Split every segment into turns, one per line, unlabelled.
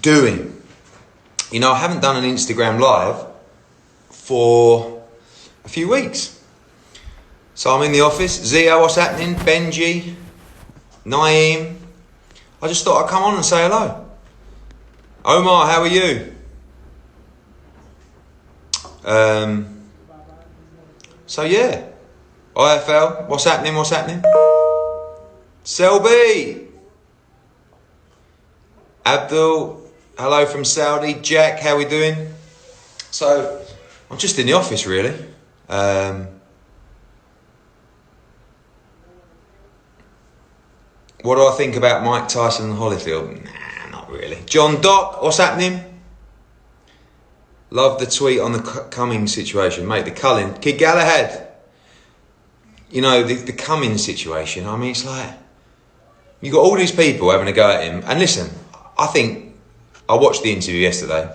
doing? You know, I haven't done an Instagram live for a few weeks. So I'm in the office. Zio, what's happening? Benji, Naeem. I just thought I'd come on and say hello. Omar, how are you? So yeah, IFL, what's happening? What's happening? Selby, Abdul, hello from Saudi. Jack, how we doing? So I'm just in the office really. What do I think about Mike Tyson and Holyfield? Nah, not really. John Dock, what's happening? Love the tweet on the Cummings situation, mate. The Cullen, Kid Galahad. You know, the Cummings situation. I mean, it's like you got all these people having a go at him. And listen, I think I watched the interview yesterday.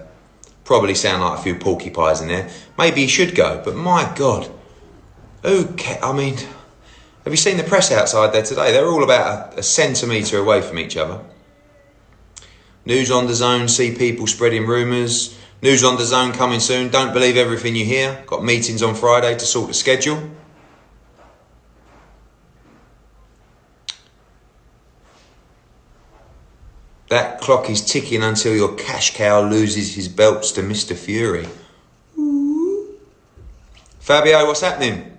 Probably sound like a few porcupines in there. Maybe he should go, but my God, I mean, have you seen the press outside there today? They're all about a centimetre away from each other. News on DAZN, see people spreading rumours. News on DAZN coming soon. Don't believe everything you hear. Got meetings on Friday to sort the schedule. That clock is ticking until your cash cow loses his belts to Mr. Fury. Ooh. Fabio, what's happening?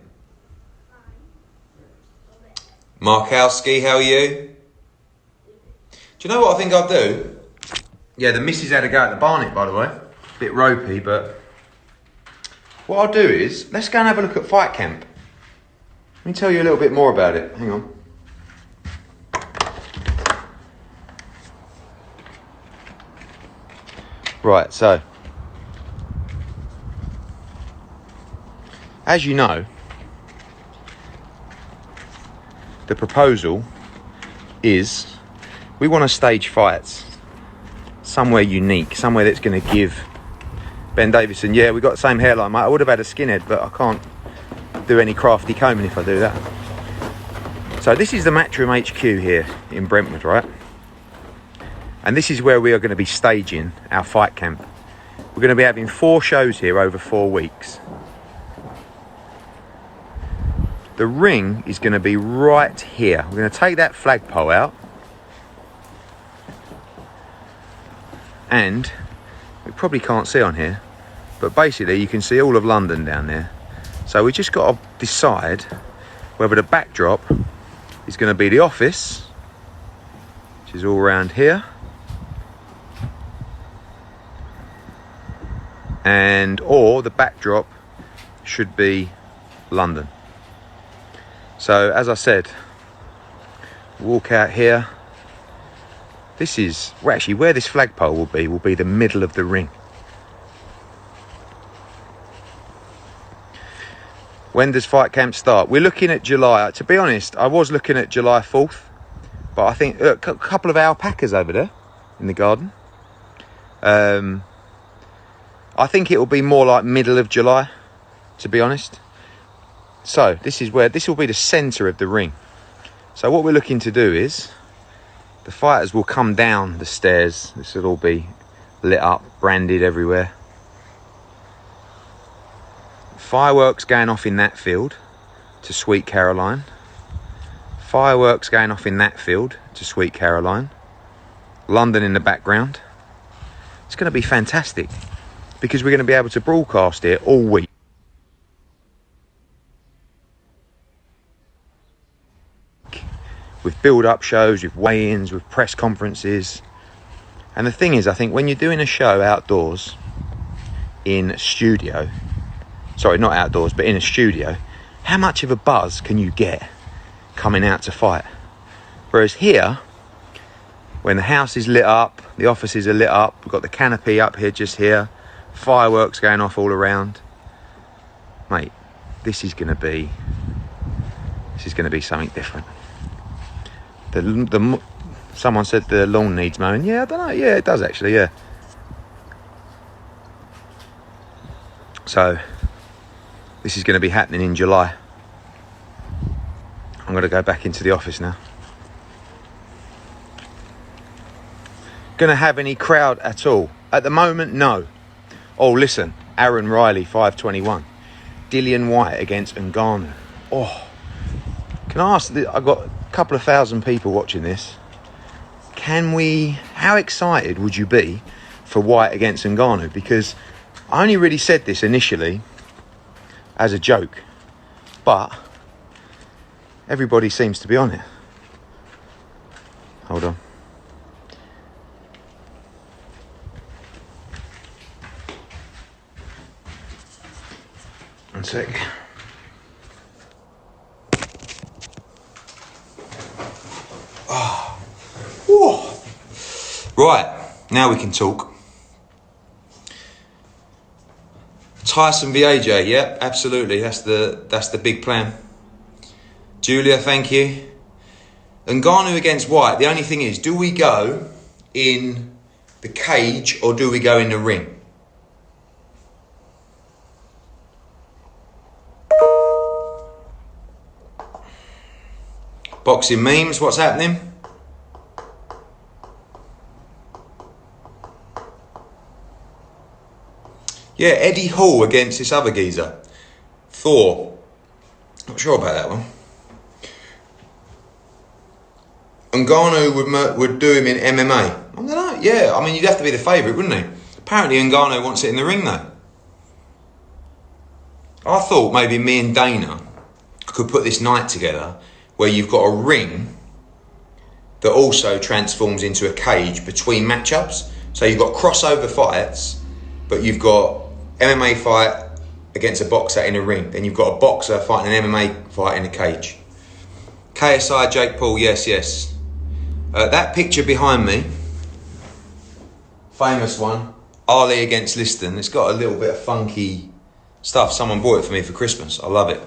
Markowski, how are you? Do you know what I think I'll do? Yeah, the missus had a go at the Barnet, by the way. Bit ropey, but what I'll do is, let's go and have a look at Fight Camp. Let me tell you a little bit more about it. Hang on. Right, so as you know, the proposal is we want to stage fights somewhere unique, somewhere that's going to give Ben Davison, yeah, we got the same hairline, mate. I would have had a skinhead, but I can't do any crafty combing if I do that. So this is the Matchroom HQ here in Brentwood, right? And this is where we are going to be staging our fight camp. We're going to be having 4 shows here over 4 weeks. The ring is going to be right here. We're going to take that flagpole out. And we probably can't see on here, but basically you can see all of London down there. So we just got to decide whether the backdrop is going to be the office, which is all around here, or the backdrop should be London. So as I said, walk out here. This is, well, actually where this flagpole will be the middle of the ring. When does fight camp start? We're looking at July. To be honest, I was looking at July 4th, but I think a couple of alpacas over there in the garden. I think it will be more like middle of July, to be honest. So this will be the centre of the ring. So what we're looking to do is, the fighters will come down the stairs. This will all be lit up, branded everywhere. Fireworks going off in that field to Sweet Caroline. Fireworks going off in that field to Sweet Caroline. London in the background. It's going to be fantastic because we're going to be able to broadcast it all week. With build-up shows, with weigh-ins, with press conferences. And the thing is, I think when you're doing a show outdoors in a studio, sorry, not outdoors, but in a studio, how much of a buzz can you get coming out to fight? Whereas here, when the house is lit up, the offices are lit up, we've got the canopy up here, just here, fireworks going off all around. Mate, this is going to be something different. Someone said the lawn needs mowing. Yeah, I don't know. Yeah, it does actually, yeah. So, this is going to be happening in July. I'm going to go back into the office now. going to have any crowd at all. At the moment, no. Oh, listen, Aaron Riley, 521. Dillian Whyte against Ngannou. Oh, can I ask, I've got a couple of thousand people watching this. How excited would you be for Whyte against Ngannou? Because I only really said this initially as a joke, but everybody seems to be on it. Hold on. One sec. Oh. Whoa. Right, now we can talk. Tyson v AJ, yeah, absolutely. That's the big plan. Julia, thank you. Ngannou against Whyte. The only thing is, do we go in the cage or do we go in the ring? Boxing memes, what's happening? Yeah, Eddie Hall against this other geezer. Thor. Not sure about that one. Ngannou would do him in MMA. I don't know, yeah. I mean, you'd have to be the favourite, wouldn't he? Apparently Ngannou wants it in the ring, though. I thought maybe me and Dana could put this night together where you've got a ring that also transforms into a cage between matchups. So you've got crossover fights, but you've got MMA fight against a boxer in a ring. Then you've got a boxer fighting an MMA fight in a cage. KSI, Jake Paul, yes. That picture behind me, famous one, Ali against Liston. It's got a little bit of funky stuff. Someone bought it for me for Christmas. I love it.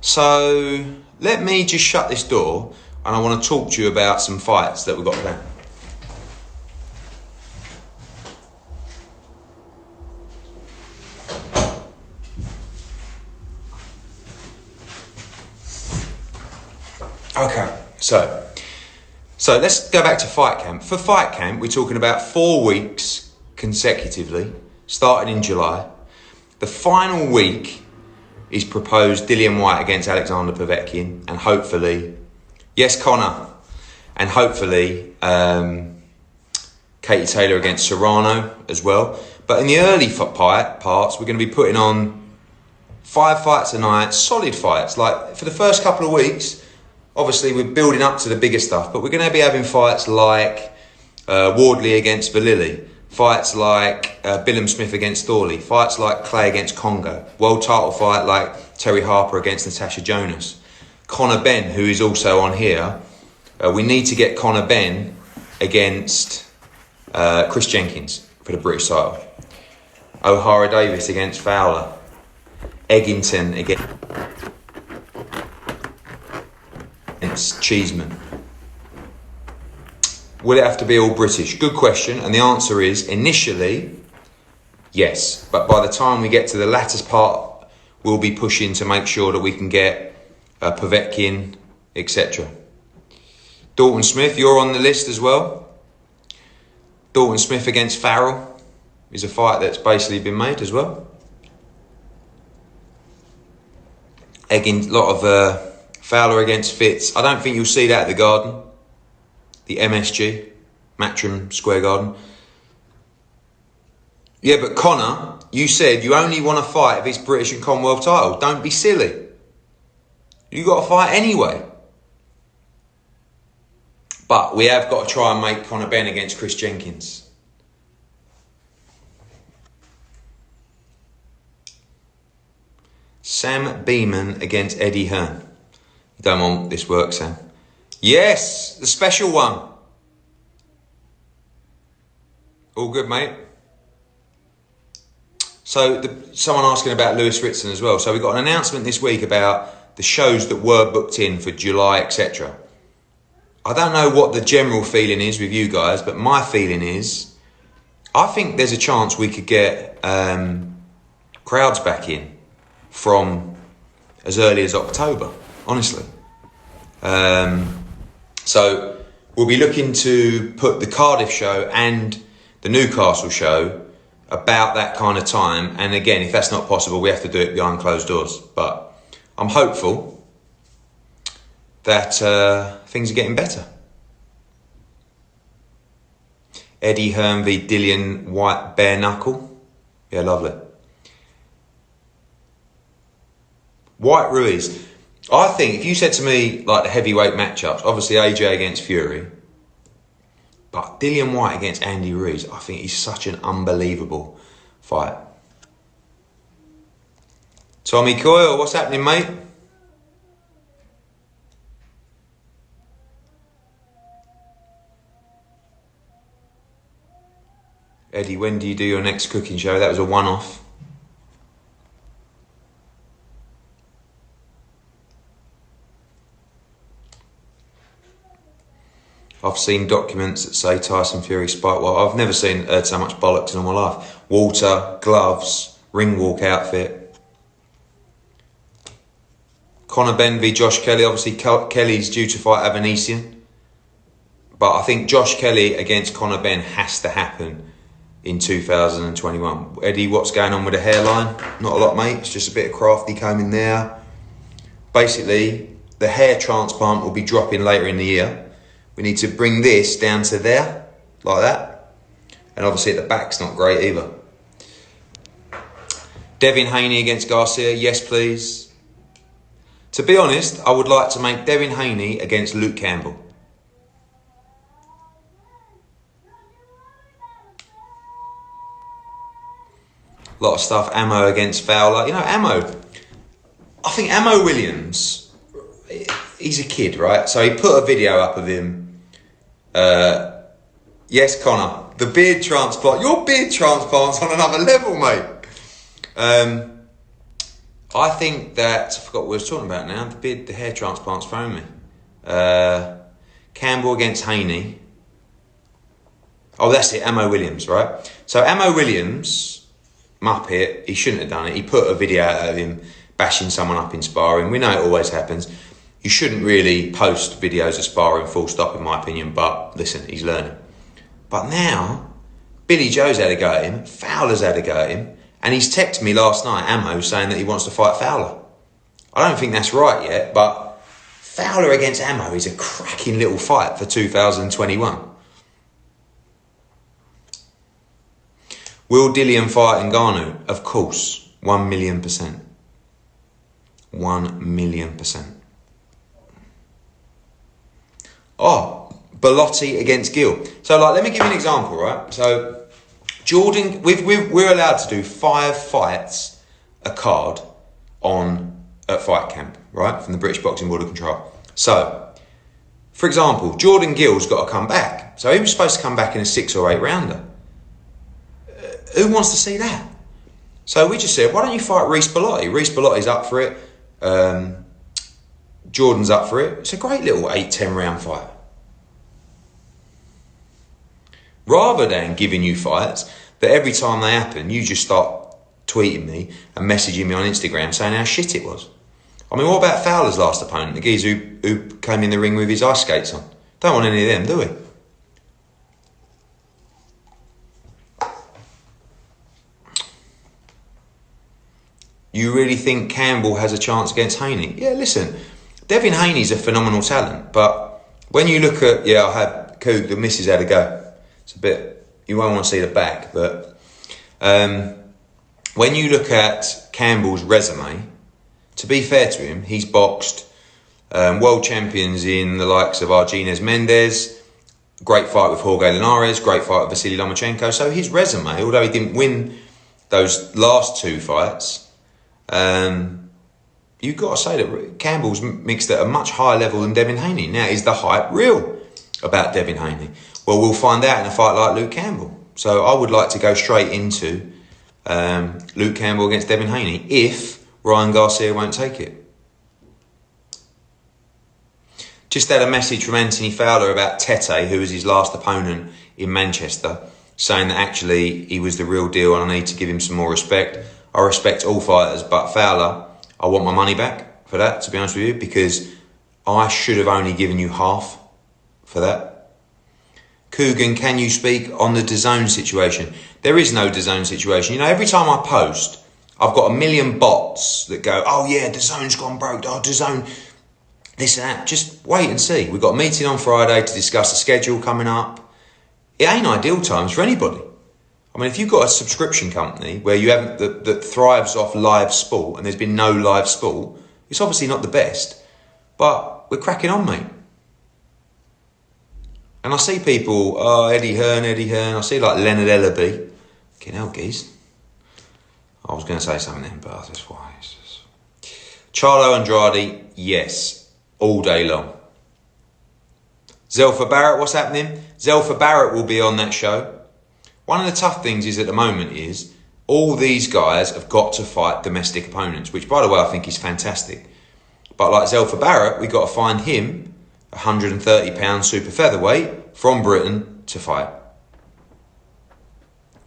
So let me just shut this door and I want to talk to you about some fights that we've got planned. Okay, so let's go back to fight camp. For fight camp, we're talking about 4 weeks consecutively, starting in July. The final week is proposed Dillian Whyte against Alexander Povetkin, and hopefully, yes, Connor, and hopefully Katie Taylor against Serrano as well. But in the early parts, we're going to be putting on 5 fights a night, solid fights. Like for the first couple of weeks, obviously we're building up to the bigger stuff, but we're going to be having fights like Wardley against Valili, fights like Billum Smith against Thorley, fights like Clay against Congo, world title fight like Terry Harper against Natasha Jonas, Conor Benn, who is also on here. We need to get Conor Benn against Chris Jenkins for the British title. O'Hara Davis against Fowler, Eggington against Cheeseman. Will it have to be all British? Good question, and the answer is initially yes, but by the time we get to the latter part, we'll be pushing to make sure that we can get Povetkin, etc. Dalton Smith, you're on the list as well. Dalton Smith against Farrell is a fight that's basically been made as well. A lot of Fowler against Fitz. I don't think you'll see that at the Garden. The MSG, Matchroom Square Garden. Yeah, but Connor, you said you only want to fight if it's British and Commonwealth title. Don't be silly. You got to fight anyway. But we have got to try and make Conor Benn against Chris Jenkins. Sam Beeman against Eddie Hearn. You don't want this work, Sam. Yes, the special one. All good, mate. So, someone asking about Lewis Ritson as well. So, we got an announcement this week about the shows that were booked in for July, etc. I don't know what the general feeling is with you guys, but my feeling is, I think there's a chance we could get crowds back in from as early as October, honestly. So we'll be looking to put the Cardiff show and the Newcastle show about that kind of time. And again, if that's not possible, we have to do it behind closed doors. But I'm hopeful that things are getting better. Eddie Hearn v Dillian White bare knuckle. Yeah, lovely. White Ruiz. I think if you said to me like the heavyweight matchups, obviously AJ against Fury, but Dillian White against Andy Ruiz, I think he's such an unbelievable fight. Tommy Coyle, what's happening, mate? Eddie, when do you do your next cooking show? That was a one-off. I've seen documents that say Tyson Fury spiked. Well, I've never heard so much bollocks in all my life. Water, gloves, ring walk outfit. Conor Benn v Josh Kelly. Obviously, Kelly's due to fight Avanesian. But I think Josh Kelly against Conor Benn has to happen in 2021. Eddie, what's going on with the hairline? Not a lot, mate. It's just a bit of crafty combing there. Basically, the hair transplant will be dropping later in the year. We need to bring this down to there, like that. And obviously at the back's not great either. Devin Haney against Garcia, yes please. To be honest, I would like to make Devin Haney against Luke Campbell. A lot of stuff, Ammo against Fowler. You know, Ammo, I think Ammo Williams, he's a kid, right? So he put a video up of him. Yes, Connor, the beard transplant. Your beard transplant's on another level, mate. I think that, I forgot what we were talking about now. The hair transplant's thrown me. Campbell against Haney. Oh, that's it, Ammo Williams, right? So Ammo Williams, Muppet, he shouldn't have done it. He put a video out of him bashing someone up in sparring. We know it always happens. You shouldn't really post videos of sparring full stop, in my opinion, but listen, he's learning. But now, Billy Joe's had a go at him, Fowler's had a go at him, and he's texted me last night, Ammo, saying that he wants to fight Fowler. I don't think that's right yet, but Fowler against Ammo is a cracking little fight for 2021. Will Dillian fight Ngannou? Of course, 1,000,000%. 1,000,000%. Oh, Bellotti against Gill. So, like, let me give you an example, right? So, Jordan, we're allowed to do 5 fights a card at Fight Camp, right? From the British Boxing Board of Control. So, for example, Jordan Gill's got to come back. So he was supposed to come back in a 6 or 8 rounder. Who wants to see that? So we just said, why don't you fight Reece Bellotti? Reece Bellotti's up for it. Jordan's up for it. It's a great little 8-10 round fight. Rather than giving you fights that every time they happen, you just start tweeting me and messaging me on Instagram saying how shit it was. I mean, what about Fowler's last opponent, the geezer who came in the ring with his ice skates on? Don't want any of them, do we? You really think Campbell has a chance against Haney? Yeah, listen, Devin Haney's a phenomenal talent, but when you look at, I had Coog, the missus had a go. It's a bit, you won't want to see the back, but when you look at Campbell's resume, to be fair to him, he's boxed world champions in the likes of Argenez Mendez, great fight with Jorge Linares, great fight with Vasily Lomachenko. So his resume, although he didn't win those last 2 fights, you've got to say that Campbell's mixed at a much higher level than Devin Haney. Now, is the hype real about Devin Haney? Well, we'll find out in a fight like Luke Campbell. So I would like to go straight into Luke Campbell against Devin Haney if Ryan Garcia won't take it. Just had a message from Anthony Fowler about Tete, who was his last opponent in Manchester, saying that actually he was the real deal and I need to give him some more respect. I respect all fighters, but Fowler, I want my money back for that, to be honest with you, because I should have only given you half for that. Coogan, can you speak on the DAZN situation? There is no DAZN situation. You know, every time I post, I've got a million bots that go, oh yeah, DAZN's gone broke, oh DAZN, this and that. Just wait and see. We've got a meeting on Friday to discuss the schedule coming up. It ain't ideal times for anybody. I mean, if you've got a subscription company where you haven't, that thrives off live sport and there's been no live sport, it's obviously not the best, but we're cracking on, mate. And I see people, oh, Eddie Hearn. I see like Leonard Ellaby. Fucking hell, geez. I was going to say something then, but that's why. It's just... Charlo Andrade, yes, all day long. Zelfa Barrett, what's happening? Zelfa Barrett will be on that show. One of the tough things is at the moment is all these guys have got to fight domestic opponents, which, by the way, I think is fantastic. But like Zelfa Barrett, we've got to find him £130 super featherweight from Britain to fight.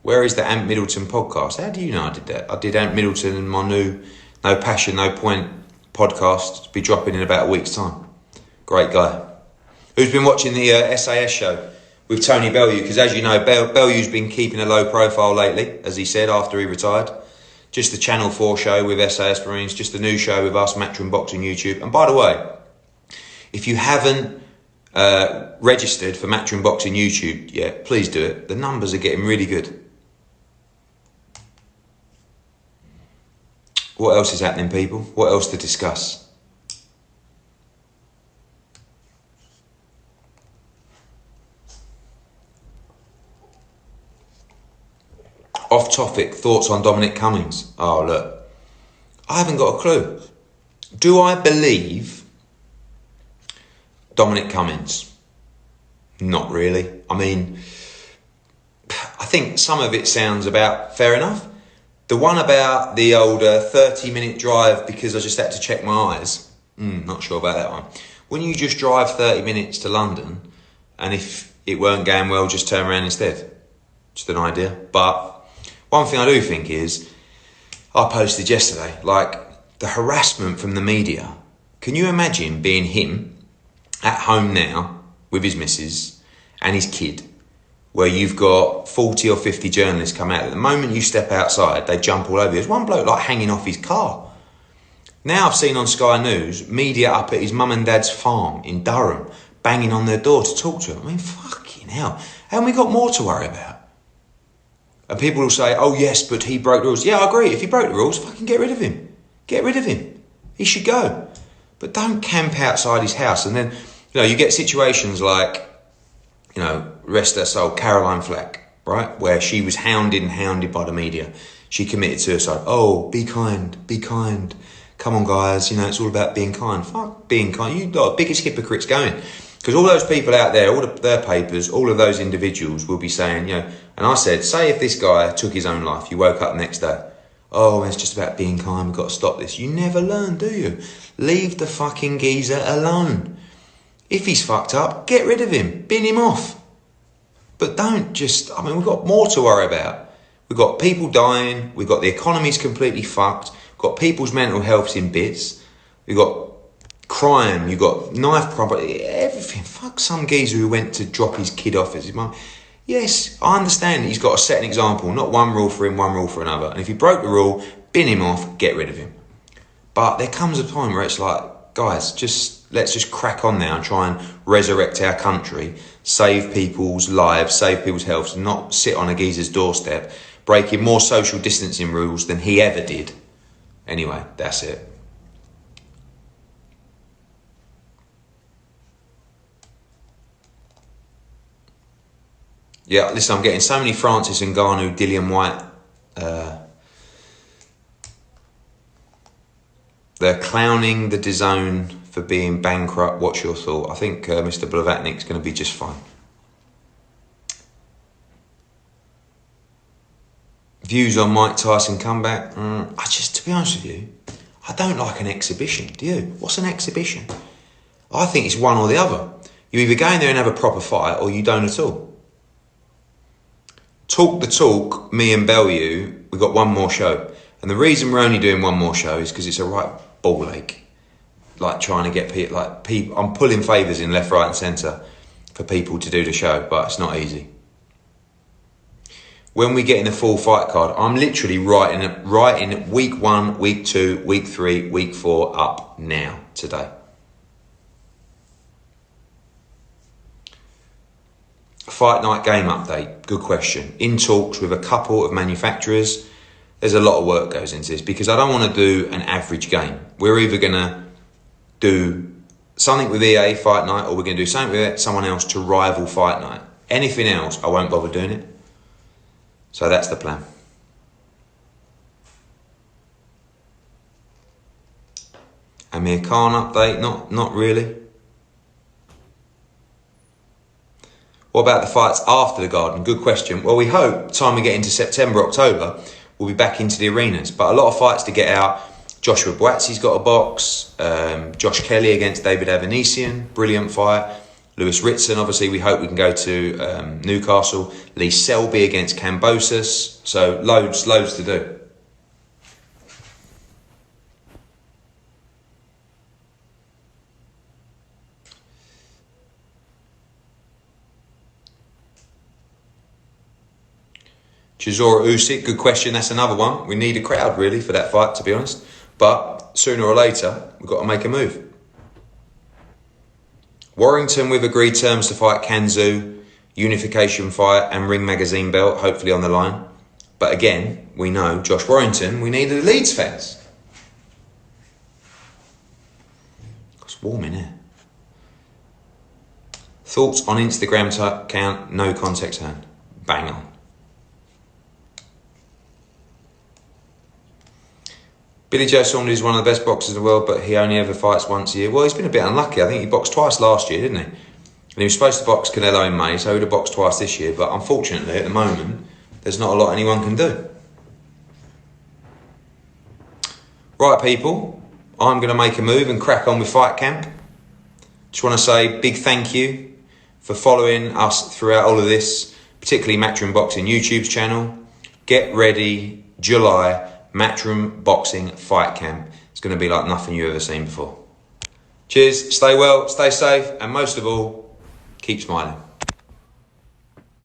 Where is the Ant Middleton podcast? How do you know I did that? I did Ant Middleton and my new No Passion, No Point podcast to be dropping in about a week's time. Great guy. Who's been watching the SAS show with Tony Bellew? Because as you know, Bellew's been keeping a low profile lately, as he said, after he retired. Just the Channel 4 show with SAS Marines, just the new show with us, Matchroom Boxing YouTube. And by the way, if you haven't registered for Matchroom Boxing YouTube yet, please do it. The numbers are getting really good. What else is happening, people? What else to discuss? Off topic, thoughts on Dominic Cummings. Oh, look, I haven't got a clue. Do I believe Dominic Cummings? Not really. I mean, I think some of it sounds about fair enough. The one about the old 30-minute drive because I just had to check my eyes. Not sure about that one. When you just drive 30 minutes to London and if it weren't going well, just turn around instead. Just an idea. But one thing I do think is, I posted yesterday, like the harassment from the media. Can you imagine being him at home now with his missus and his kid, where you've got 40 or 50 journalists come out. At the moment you step outside, they jump all over you. There's one bloke like hanging off his car. Now I've seen on Sky News, media up at his mum and dad's farm in Durham, banging on their door to talk to him. I mean, fucking hell. Haven't we got more to worry about? And people will say, oh yes, but he broke the rules. Yeah, I agree. If he broke the rules, fucking get rid of him. Get rid of him. He should go. But don't camp outside his house. And then, you know, you get situations like, you know, rest her soul, Caroline Flack, right? Where she was hounded by the media. She committed suicide. Oh, be kind, be kind. Come on, guys. You know, it's all about being kind. Fuck being kind. You are the biggest hypocrites going. Because all those people out there, all of their papers, all of those individuals will be saying, you know, and I said, say if this guy took his own life, you woke up the next day, oh, it's just about being kind, we've got to stop this. You never learn, do you? Leave the fucking geezer alone. If he's fucked up, get rid of him, bin him off. But don't just, I mean, we've got more to worry about. We've got people dying, we've got the economy's completely fucked, we've got people's mental health's in bits, we've got crime, you've got knife property, everything. Fuck some geezer who went to drop his kid off as his mum. Yes, I understand that he's got to set an example, not one rule for him, one rule for another. And if he broke the rule, bin him off, get rid of him. But there comes a time where it's like, guys, let's just crack on now and try and resurrect our country, save people's lives, save people's health, and not sit on a geezer's doorstep, breaking more social distancing rules than he ever did. Anyway, that's it. Yeah, listen, I'm getting so many Francis Ngannou, Dillian White. They're clowning the DAZN for being bankrupt. What's your thought? I think Mr. Blavatnik's going to be just fine. Views on Mike Tyson comeback? To be honest with you, I don't like an exhibition. Do you? What's an exhibition? I think it's one or the other. You either go in there and have a proper fight or you don't at all. Talk the talk, me and Bellew, we've got one more show. And the reason we're only doing one more show is because it's a right ball ache. Like trying to get people, I'm pulling favours in left, right and centre. for people to do the show, but it's not easy. When we get in the full fight card, I'm literally writing week 1, week 2, week 3, week 4 up now, today. Fight night game update, good question. In talks with a couple of manufacturers. There's a lot of work goes into this because I don't want to do an average game. We're either going to do something with EA Fight Night or we're going to do something with someone else to rival Fight Night. Anything else, I won't bother doing it. So that's the plan. Amir Khan update, not really. What about the fights after the Garden? Good question. Well, we hope time we get into September, October, we'll be back into the arenas. But a lot of fights to get out. Joshua Boatsie's got a box. Josh Kelly against David Avanesian, brilliant fight. Lewis Ritson, obviously, we hope we can go to Newcastle. Lee Selby against Kambosos. So loads to do. Chisora Usyk, good question. That's another one. We need a crowd, really, for that fight, to be honest. But sooner or later, we've got to make a move. Warrington with agreed terms to fight Kanzu, unification fight and Ring Magazine belt, hopefully on the line. But again, we know Josh Warrington, we need the Leeds fans. It's warm in here. Thoughts on Instagram account, no context hand. Bang on. Billy Joe Saunders is one of the best boxers in the world, but he only ever fights once a year. Well, he's been a bit unlucky. I think he boxed twice last year, didn't he? And he was supposed to box Canelo in May, so he would have boxed twice this year. But unfortunately, at the moment, there's not a lot anyone can do. Right, people, I'm going to make a move and crack on with Fight Camp. Just want to say big thank you for following us throughout all of this, particularly Matchroom Boxing YouTube's channel. Get ready, July. Matchroom Boxing Fight Camp. It's going to be like nothing you've ever seen before. Cheers, stay well, stay safe, and most of all, keep smiling.